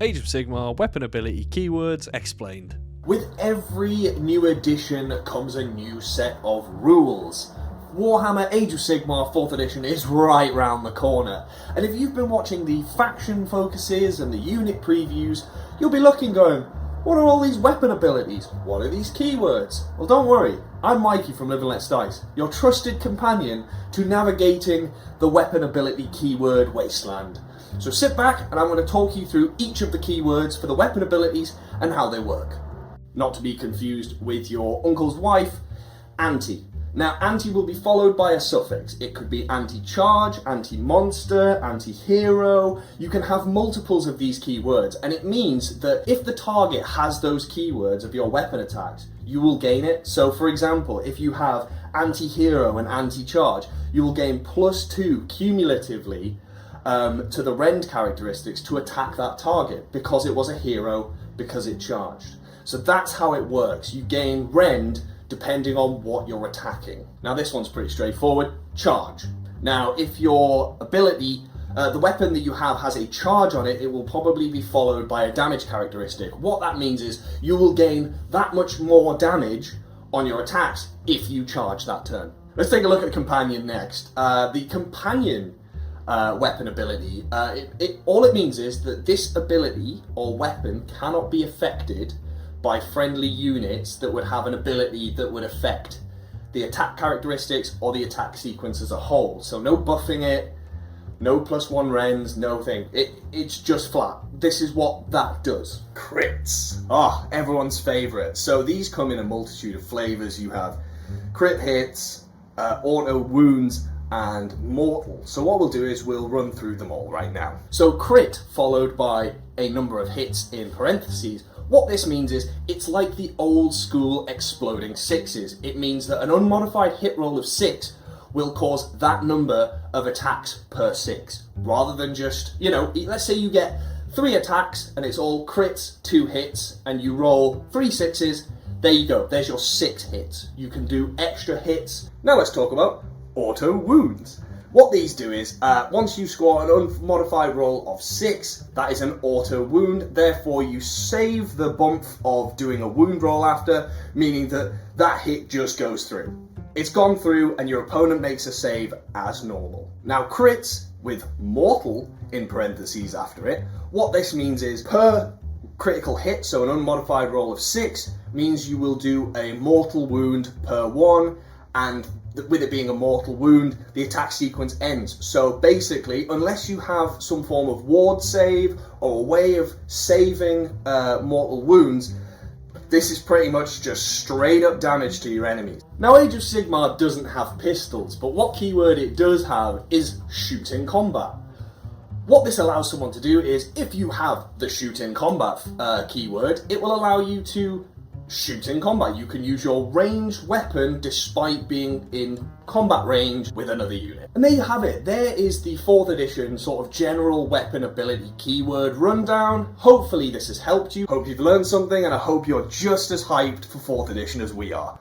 Age of Sigmar weapon ability keywords explained. With every new edition comes a new set of rules. Warhammer Age of Sigmar 4th edition is right round the corner, and if you've been watching the faction focuses and the unit previews, you'll be looking going, what are all these weapon abilities? What are these keywords? Well, don't worry, I'm Mikey from Live and Let's Dice, your trusted companion to navigating the weapon ability keyword wasteland. So sit back and I'm going to talk you through each of the keywords for the weapon abilities and how they work. Not to be confused with your uncle's wife, anti. Now, anti will be followed by a suffix. It could be anti-charge, anti-monster, anti-hero. You can have multiples of these keywords, and it means that if the target has those keywords of your weapon attacks, you will gain it. So, for example, if you have anti-hero and anti-charge, you will gain +2 cumulatively to the rend characteristics to attack that target because it was a hero, because it charged. So that's how it works. You gain rend depending on what you're attacking. Now this one's pretty straightforward, charge. Now if your ability, the weapon that you have has a charge on it, it will probably be followed by a damage characteristic. What that means is you will gain that much more damage on your attacks if you charge that turn. Let's take a look at the companion next. The companion weapon ability, all it means is that this ability or weapon cannot be affected by friendly units that would have an ability that would affect the attack characteristics or the attack sequence as a whole. So no buffing it, no +1 rends, no thing. It's just flat. This is what that does. Crits. Everyone's favourite. So these come in a multitude of flavours. You have crit hits, auto wounds, and mortal. So what we'll do is we'll run through them all right now. So crit followed by a number of hits in parentheses. What this means is it's like the old school exploding sixes. It means that an unmodified hit roll of 6 will cause that number of attacks per 6, rather than just, let's say you get 3 attacks and it's all crits, 2 hits, and you roll 3 sixes. There you go, there's your 6 hits. You can do extra hits. Now let's talk about auto wounds. What these do is, once you score an unmodified roll of 6, that is an auto wound, therefore you save the bump of doing a wound roll after, meaning that that hit just goes through. It's gone through and your opponent makes a save as normal. Now crits, with mortal in parentheses after it, what this means is per critical hit, so an unmodified roll of 6, means you will do a mortal wound per 1, and with it being a mortal wound, the attack sequence ends. So basically, unless you have some form of ward save or a way of saving mortal wounds, this is pretty much just straight up damage to your enemies. Now Age of Sigmar doesn't have pistols, but what keyword it does have is shoot in combat. What this allows someone to do is, if you have the shoot in combat keyword, it will allow you to shoot in combat. You can use your ranged weapon despite being in combat range with another unit. And there you have it. There is the 4th edition sort of general weapon ability keyword rundown. Hopefully this has helped you. Hope you've learned something, and I hope you're just as hyped for 4th edition as we are.